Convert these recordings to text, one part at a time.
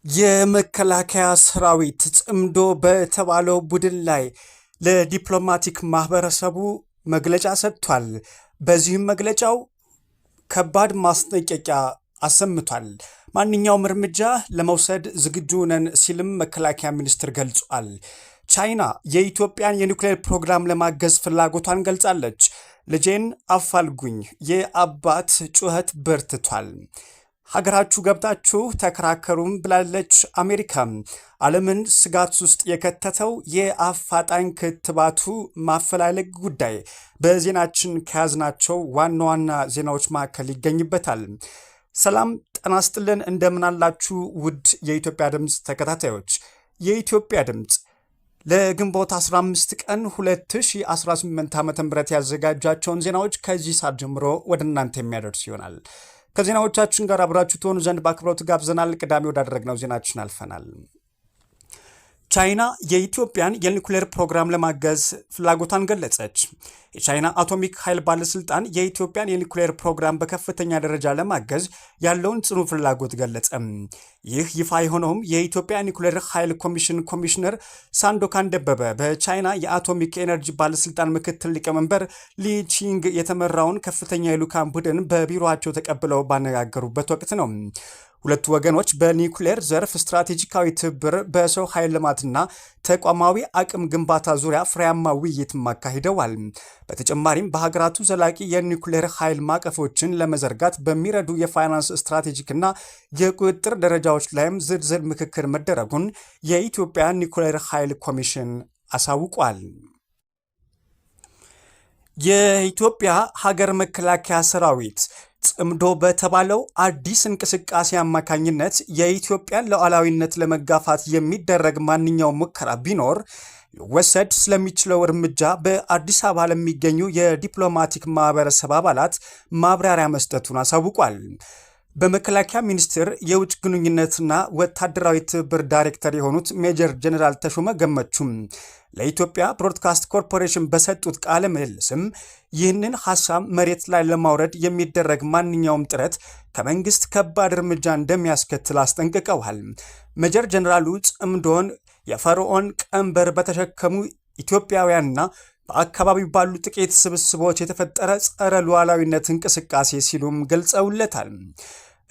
የመከላከያ ሰራዊት ጽምዶ በተባለው ቡድን ላይ ለዲፕሎማቲክ ማህበረሰቡ መግለጫ ሰጥቷል። በዚህም መግለጫው ከባድ ማስጠንቀቂያ አሰምቷል። ማንኛውም እርምጃ ለመውሰድ ዝግጁ ነን ሲልም መከላከያ ሚኒስትር ገልጿል። ቻይና የኢትዮጵያን የኒውክሌር ፕሮግራም ለማገዝ ፍላጎቷን ገልጻለች። ልጄን አፋልጉኝ የአባት ጩኸት በርትቷል። ሀገራችሁ ገብታችሁ ተከራከሩም ብላለች አሜሪካ። ዓለምን ስጋት ውስጥ የከተተው የአፋጣኝ ክትባቱ ማፈላለግ ጉዳይ በዜናችን ከያዝናቸው ዋና ዋና ዜናዎች መካከል ይገኝበታል። ሰላም ጤና ይስጥልን፣ እንደምን አላችሁ ውድ የኢትዮጵያ ድምፅ ተከታታዮች። የኢትዮጵያ ድምፅ ለግንቦት 15 ቀን 2018 ዓ.ም ያዘጋጃቸውን ዜናዎች ከዚህ ሰዓት ጀምሮ ወደ እናንተ የሚያደርስ ይሆናል። ከዜናዎቻችን ጋር አብራችሁ ትሆኑ ዘንድ በአክብሮት ጋብዘናል። ቅዳሜ ወዳደረግነው ዜናችን አልፈናል። ቻይና የኢትዮጵያን የኒውክሌር ፕሮግራም ለማገዝ ፍላጎቷን ገለጸች። የቻይና አቶሚክ ኃይል ባለስልጣን የኢትዮጵያን የኒውክሌር ፕሮግራም በከፍተኛ ደረጃ ለማገዝ ያለውን ጽኑ ፍላጎት ገለጸ። ይህ ይፋ የሆነውም የኢትዮጵያ ኒውክሌር ኃይል ኮሚሽን ኮሚሽነር ሳንዶካን ደበበ በቻይና የአቶሚክ ኤነርጂ ባለስልጣን ምክትል ሊቀመንበር ሊቺንግ የተመራውን ከፍተኛ የልዑካን ቡድን በቢሮአቸው ተቀብለው ባነጋገሩበት ወቅት ነው። ሁለቱ ወገኖች በኒውክሌር ዘርፍ ስትራቴጂካዊ ትብብር፣ በሰው ኃይል ልማትና ተቋማዊ አቅም ግንባታ ዙሪያ ፍሬያማ ውይይት አካሂደዋል። በተጨማሪም በሀገራቱ ዘላቂ የኒውክሌር ኃይል ማዕቀፎችን ለመዘርጋት በሚረዱ የፋይናንስ ስትራቴጂክና የቁጥጥር ደረጃዎች ላይም ዝርዝር ምክክር መደረጉን የኢትዮጵያ ኒውክሌር ኃይል ኮሚሽን አሳውቋል። የኢትዮጵያ ሀገር መከላከያ ሰራዊት ጽምዶ በተባለው አዲስ እንቅስቃሴ አማካኝነት የኢትዮጵያን ሉዓላዊነት ለመጋፋት የሚደረግ ማንኛውም ሙከራ ቢኖር ሊወሰድ ስለሚችለው እርምጃ በአዲስ አበባ ለሚገኙ የዲፕሎማቲክ ማህበረሰብ አባላት ማብራሪያ መስጠቱን አሳውቋል። በመከላከያ ሚኒስቴር የውጭ ግንኙነትና ወታደራዊ ትብብር ዳይሬክተር የሆኑት ሜጀር ጀነራል ተሾመ ገመቹም ለኢትዮጵያ ብሮድካስት ኮርፖሬሽን በሰጡት ቃለ ምልልስም ይህንን ሐሳብ መሬት ላይ ለማውረድ የሚደረግ ማንኛውም ጥረት ከመንግስት ከባድ እርምጃ እንደሚያስከትል አስጠንቅቀዋል። ሜጀር ጀነራሉ ጽምዶን የፈርዖን ቀንበር በተሸከሙ ኢትዮጵያውያንና በአካባቢው ባሉ ጥቂት ስብስቦች የተፈጠረ ጸረ ሉዓላዊነት እንቅስቃሴ ሲሉም ገልጸውለታል።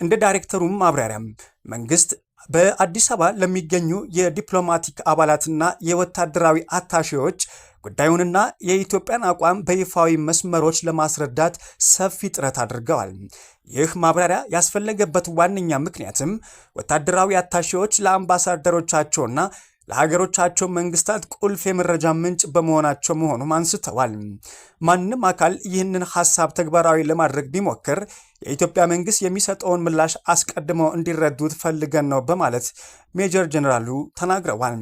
እንደ ዳይሬክተሩም ማብራሪያም መንግስት በአዲስ አበባ ለሚገኙ የዲፕሎማቲክ አባላትና የወታደራዊ አታሼዎች ጉዳዩንና የኢትዮጵያን አቋም በይፋዊ መስመሮች ለማስረዳት ሰፊ ጥረት አድርገዋል። ይህ ማብራሪያ ያስፈለገበት ዋነኛ ምክንያትም ወታደራዊ አታሼዎች ለአምባሳደሮቻቸውና ለሀገሮቻቸው መንግስታት ቁልፍ የመረጃ ምንጭ በመሆናቸው መሆኑም አንስተዋል። ማንም አካል ይህንን ሐሳብ ተግባራዊ ለማድረግ ቢሞክር የኢትዮጵያ መንግስት የሚሰጠውን ምላሽ አስቀድመው እንዲረዱት ፈልገን ነው በማለት ሜጀር ጀነራሉ ተናግረዋል።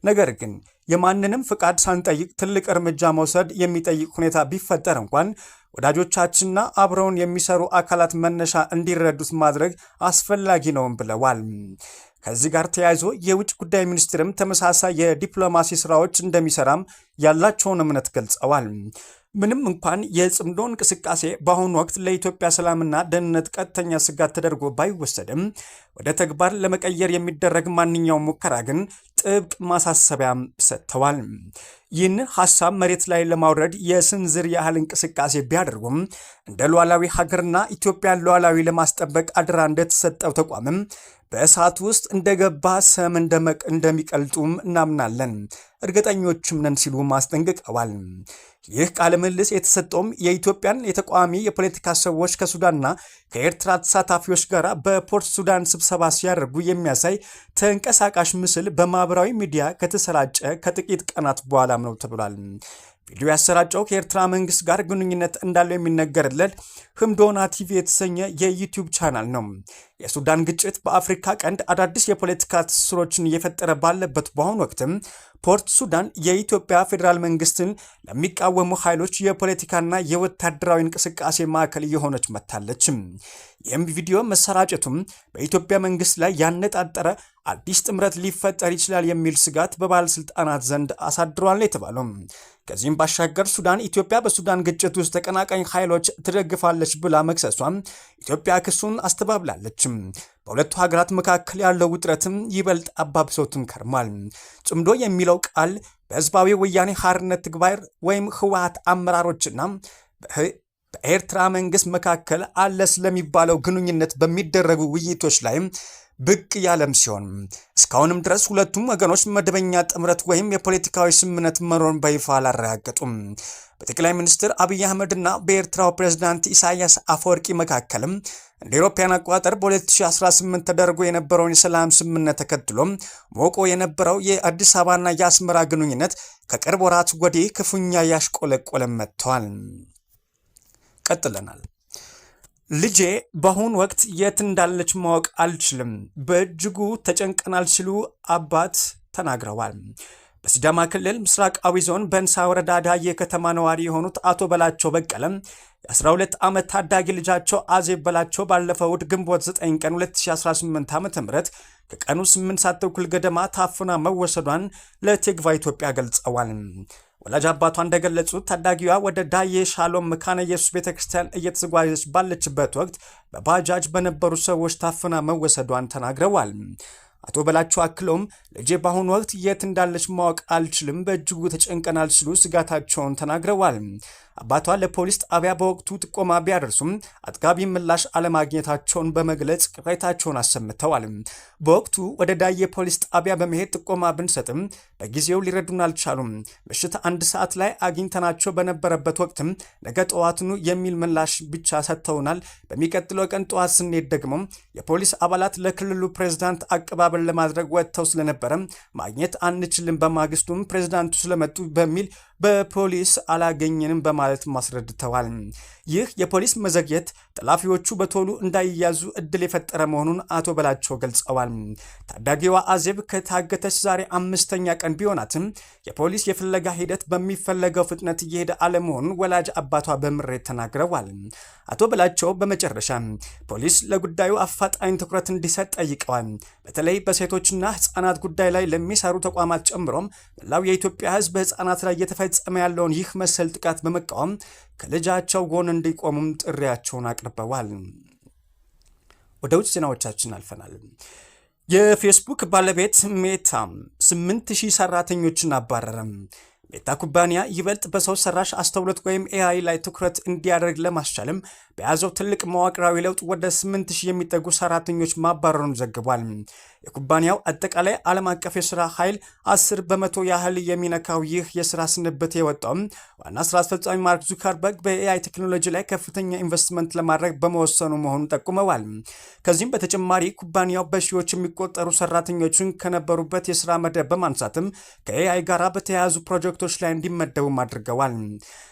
ነገር ግን የማንንም ፍቃድ ሳንጠይቅ ትልቅ እርምጃ መውሰድ የሚጠይቅ ሁኔታ ቢፈጠር እንኳን ወዳጆቻችንና አብረውን የሚሰሩ አካላት መነሻ እንዲረዱት ማድረግ አስፈላጊ ነውም ብለዋል። ከዚህ ጋር ተያይዞ የውጭ ጉዳይ ሚኒስትርም ተመሳሳይ የዲፕሎማሲ ስራዎች እንደሚሰራም ያላቸውን እምነት ገልጸዋል። ምንም እንኳን የጽምዶ እንቅስቃሴ በአሁኑ ወቅት ለኢትዮጵያ ሰላምና ደህንነት ቀጥተኛ ስጋት ተደርጎ ባይወሰድም ወደ ተግባር ለመቀየር የሚደረግ ማንኛውም ሙከራ ግን ጥብቅ ማሳሰቢያም ሰጥተዋል። ይህንን ሐሳብ መሬት ላይ ለማውረድ የስንዝር ያህል እንቅስቃሴ ቢያደርጉም እንደ ሉዓላዊ ሀገርና ኢትዮጵያን ሉዓላዊ ለማስጠበቅ አደራ እንደተሰጠው ተቋምም በእሳት ውስጥ እንደገባ ሰም እንደሚቀልጡም እናምናለን፣ እርግጠኞችም ነን ሲሉ ማስጠንቅቀዋል። ይህ ቃለ ምልልስ የተሰጠውም የኢትዮጵያን የተቃዋሚ የፖለቲካ ሰዎች ከሱዳንና ከኤርትራ ተሳታፊዎች ጋር በፖርት ሱዳን ስብሰባ ሲያደርጉ የሚያሳይ ተንቀሳቃሽ ምስል በማህበራዊ ሚዲያ ከተሰራጨ ከጥቂት ቀናት በኋላም ነው ተብሏል። ቪዲዮ ያሰራጨው ከኤርትራ መንግስት ጋር ግንኙነት እንዳለው የሚነገርለት ህምዶና ቲቪ የተሰኘ የዩቲዩብ ቻናል ነው። የሱዳን ግጭት በአፍሪካ ቀንድ አዳዲስ የፖለቲካ ትስስሮችን እየፈጠረ ባለበት በአሁኑ ወቅትም ፖርት ሱዳን የኢትዮጵያ ፌዴራል መንግስትን ለሚቃወሙ ኃይሎች የፖለቲካና የወታደራዊ እንቅስቃሴ ማዕከል እየሆነች መጥታለች። ይህም ቪዲዮ መሰራጨቱም በኢትዮጵያ መንግስት ላይ ያነጣጠረ አዲስ ጥምረት ሊፈጠር ይችላል የሚል ስጋት በባለስልጣናት ዘንድ አሳድሯል የተባለው ከዚህም ባሻገር ሱዳን ኢትዮጵያ በሱዳን ግጭት ውስጥ ተቀናቃኝ ኃይሎች ትደግፋለች ብላ መክሰሷም ኢትዮጵያ ክሱን አስተባብላለች። በሁለቱ ሀገራት መካከል ያለው ውጥረትም ይበልጥ አባብሶትም ከርሟል። ጽምዶ የሚለው ቃል በህዝባዊ ወያኔ ሓርነት ትግራይ ወይም ህወሓት አመራሮችና በኤርትራ መንግስት መካከል አለ ስለሚባለው ግንኙነት በሚደረጉ ውይይቶች ላይ ብቅ ያለም ሲሆን እስካሁንም ድረስ ሁለቱም ወገኖች መደበኛ ጥምረት ወይም የፖለቲካዊ ስምምነት መኖሩን በይፋ አላረጋገጡም። በጠቅላይ ሚኒስትር አብይ አህመድና በኤርትራው ፕሬዝዳንት ኢሳያስ አፈወርቂ መካከልም እንደ አውሮፓውያን አቆጣጠር በ2018 ተደርጎ የነበረውን የሰላም ስምምነት ተከትሎ ሞቆ የነበረው የአዲስ አበባና የአስመራ ግንኙነት ከቅርብ ወራት ወዲህ ክፉኛ ያሽቆለቆለ መጥቷል። ቀጥለናል። ልጄ በአሁኑ ወቅት የት እንዳለች ማወቅ አልችልም፣ በእጅጉ ተጨንቀናል ሲሉ አባት ተናግረዋል። በሲዳማ ክልል ምስራቃዊ ዞን በእንሳ ወረዳ ዳዬ ከተማ ነዋሪ የሆኑት አቶ በላቸው በቀለም የ12 ዓመት ታዳጊ ልጃቸው አዜብ በላቸው ባለፈው እሁድ ግንቦት 9 ቀን 2018 ዓ.ም ከቀኑ 8 ሰዓት ተኩል ገደማ ታፍና መወሰዷን ለቲግቫ ኢትዮጵያ ገልጸዋል። ወላጅ አባቷ እንደገለጹት ታዳጊዋ ወደ ዳዬ ሻሎም መካነ ኢየሱስ ቤተክርስቲያን እየተጓዘች ባለችበት ወቅት በባጃጅ በነበሩ ሰዎች ታፍና መወሰዷን ተናግረዋል። አቶ በላቸው አክለውም ልጄ በአሁኑ ወቅት የት እንዳለች ማወቅ አልችልም፣ በእጅጉ ተጨንቀናል ሲሉ ስጋታቸውን ተናግረዋል። አባቷ ለፖሊስ ጣቢያ በወቅቱ ጥቆማ ቢያደርሱም አጥጋቢ ምላሽ አለማግኘታቸውን በመግለጽ ቅሬታቸውን አሰምተዋል። በወቅቱ ወደ ዳዬ ፖሊስ ጣቢያ በመሄድ ጥቆማ ብንሰጥም በጊዜው ሊረዱን አልቻሉም። ምሽት 1 ሰዓት ላይ አግኝተናቸው በነበረበት ወቅትም ነገ ጠዋትኑ የሚል ምላሽ ብቻ ሰጥተውናል። በሚቀጥለው ቀን ጠዋት ስንሄድ ደግሞ የፖሊስ አባላት ለክልሉ ፕሬዝዳንት አቀባበል ለማድረግ ወጥተው ስለነበረ ማግኘት አንችልም፣ በማግስቱም ፕሬዝዳንቱ ስለመጡ በሚል በፖሊስ አላገኘንም በማለት ማስረድተዋል። ይህ የፖሊስ መዘግየት ጠላፊዎቹ በቶሎ እንዳይያዙ እድል የፈጠረ መሆኑን አቶ በላቸው ገልጸዋል። ታዳጊዋ አዜብ ከታገተች ዛሬ 5ኛ ቀን ቢሆናትም የፖሊስ የፍለጋ ሂደት በሚፈለገው ፍጥነት እየሄደ አለመሆኑን ወላጅ አባቷ በምሬት ተናግረዋል። አቶ በላቸው በመጨረሻ ፖሊስ ለጉዳዩ አፋጣኝ ትኩረት እንዲሰጥ ጠይቀዋል። በተለይ በሴቶችና ህፃናት ጉዳይ ላይ ለሚሰሩ ተቋማት ጨምሮም መላው የኢትዮጵያ ህዝብ በህፃናት ላይ እየተፈጸመ ያለውን ይህ መሰል ጥቃት በመቃወም ከልጃቸው ጎን እንዲቆሙም ጥሪያቸውን አቅርበዋል። ወደ ውጭ ዜናዎቻችን አልፈናል። የፌስቡክ ባለቤት ሜታ 8000 ሰራተኞችን አባረረም። ሜታ ኩባንያ ይበልጥ በሰው ሰራሽ አስተውሎት ወይም ኤአይ ላይ ትኩረት እንዲያደርግ ለማስቻልም በያዘው ትልቅ መዋቅራዊ ለውጥ ወደ 8000 የሚጠጉ ሰራተኞች ማባረሩን ዘግቧል። የኩባንያው አጠቃላይ ዓለም አቀፍ የሥራ ኃይል 10 በመቶ ያህል የሚነካው ይህ የሥራ ስንብት የወጣው ዋና ሥራ አስፈጻሚ ማርክ ዙከርበርግ በኤአይ ቴክኖሎጂ ላይ ከፍተኛ ኢንቨስትመንት ለማድረግ በመወሰኑ መሆኑን ጠቁመዋል። ከዚህም በተጨማሪ ኩባንያው በሺዎች የሚቆጠሩ ሰራተኞችን ከነበሩበት የሥራ መደብ በማንሳትም ከኤአይ ጋር በተያያዙ ፕሮጀክቶች ላይ እንዲመደቡም አድርገዋል።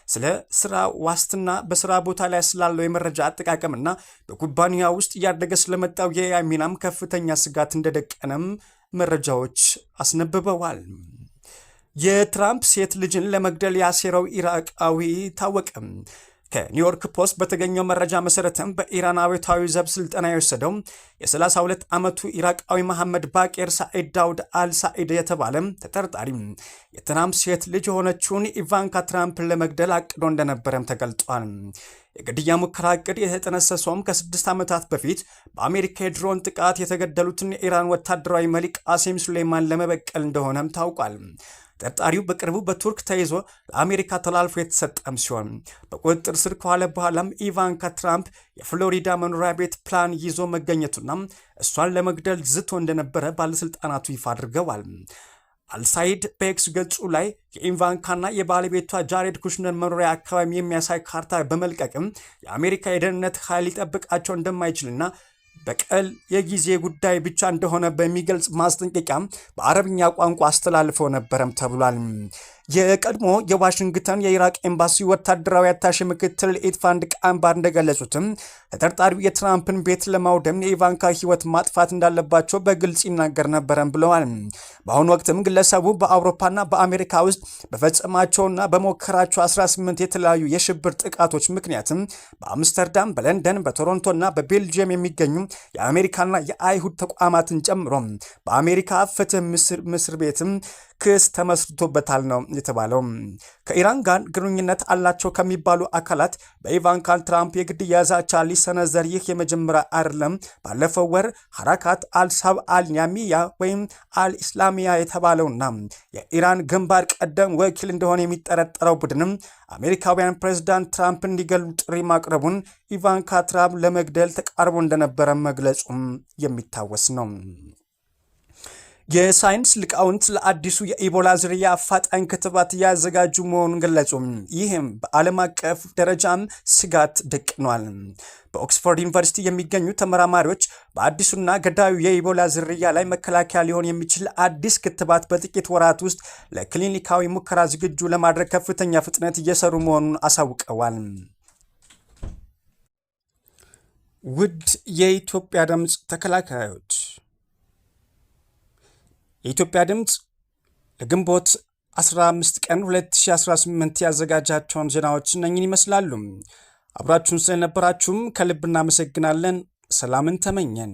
ስለ ስራ ዋስትና፣ በስራ ቦታ ላይ ስላለው የመረጃ አጠቃቀምና በኩባንያ ውስጥ እያደገ ስለመጣው የኤአይ ሚናም ከፍተኛ ስጋት እንደደቀነም መረጃዎች አስነብበዋል። የትራምፕ ሴት ልጅን ለመግደል ያሴረው ኢራቃዊ ታወቀ። ከኒውዮርክ ፖስት በተገኘው መረጃ መሰረትም በኢራን አብዮታዊ ዘብ ስልጠና የወሰደው የ32 ዓመቱ ኢራቃዊ መሐመድ ባቄር ሳኢድ ዳውድ አልሳኢድ የተባለ ተጠርጣሪ የትራምፕ ሴት ልጅ የሆነችውን ኢቫንካ ትራምፕን ለመግደል አቅዶ እንደነበረም ተገልጧል። የግድያ ሙከራ እቅድ የተጠነሰሰውም ከ6 ዓመታት በፊት በአሜሪካ የድሮን ጥቃት የተገደሉትን የኢራን ወታደራዊ መሪ ቃሲም ሱሌይማን ለመበቀል እንደሆነም ታውቋል። ተጠርጣሪው በቅርቡ በቱርክ ተይዞ ለአሜሪካ ተላልፎ የተሰጠም ሲሆን በቁጥጥር ስር ከዋለ በኋላም ኢቫንካ ትራምፕ የፍሎሪዳ መኖሪያ ቤት ፕላን ይዞ መገኘቱና እሷን ለመግደል ዝቶ እንደነበረ ባለስልጣናቱ ይፋ አድርገዋል። አልሳይድ በኤክስ ገጹ ላይ የኢቫንካና የባለቤቷ ጃሬድ ኩሽነር መኖሪያ አካባቢ የሚያሳይ ካርታ በመልቀቅም የአሜሪካ የደህንነት ኃይል ሊጠብቃቸው እንደማይችልና በቀል የጊዜ ጉዳይ ብቻ እንደሆነ በሚገልጽ ማስጠንቀቂያ በአረብኛ ቋንቋ አስተላልፈው ነበረም ተብሏል። የቀድሞ የዋሽንግተን የኢራቅ ኤምባሲ ወታደራዊ አታሼ ምክትል ኢትፋንድ ቃምባር እንደገለጹትም ተጠርጣሪው የትራምፕን ቤት ለማውደም የኢቫንካ ሕይወት ማጥፋት እንዳለባቸው በግልጽ ይናገር ነበረም ብለዋል። በአሁኑ ወቅትም ግለሰቡ በአውሮፓና በአሜሪካ ውስጥ በፈጸማቸውና በሞከራቸው 18 የተለያዩ የሽብር ጥቃቶች ምክንያትም በአምስተርዳም፣ በለንደን፣ በቶሮንቶና በቤልጅየም የሚገኙ የአሜሪካና የአይሁድ ተቋማትን ጨምሮ በአሜሪካ ፍትህ ምስር ቤትም ክስ ተመስርቶበታል ነው የተባለው። ከኢራን ጋር ግንኙነት አላቸው ከሚባሉ አካላት በኢቫንካ ትራምፕ የግድያ ዛቻ ሊሰነዘር ይህ የመጀመሪያ አይደለም። ባለፈው ወር ሐራካት አልሳብ አልያሚያ ወይም አልኢስላሚያ የተባለውና የኢራን ግንባር ቀደም ወኪል እንደሆነ የሚጠረጠረው ቡድንም አሜሪካውያን ፕሬዝዳንት ትራምፕ እንዲገሉ ጥሪ ማቅረቡን ኢቫንካ ትራምፕ ለመግደል ተቃርቦ እንደነበረ መግለጹም የሚታወስ ነው። የሳይንስ ሊቃውንት ለአዲሱ የኢቦላ ዝርያ አፋጣኝ ክትባት እያዘጋጁ መሆኑን ገለጹ። ይህም በዓለም አቀፍ ደረጃም ስጋት ደቅኗል። በኦክስፎርድ ዩኒቨርሲቲ የሚገኙ ተመራማሪዎች በአዲሱና ገዳዩ የኢቦላ ዝርያ ላይ መከላከያ ሊሆን የሚችል አዲስ ክትባት በጥቂት ወራት ውስጥ ለክሊኒካዊ ሙከራ ዝግጁ ለማድረግ ከፍተኛ ፍጥነት እየሰሩ መሆኑን አሳውቀዋል። ውድ የኢትዮጵያ ድምፅ ተከላካዮች፣ የኢትዮጵያ ድምፅ ለግንቦት 15 ቀን 2018 ያዘጋጃቸውን ዜናዎች እነኝን ይመስላሉ። አብራችሁን ስለነበራችሁም ከልብ እናመሰግናለን። ሰላምን ተመኘን።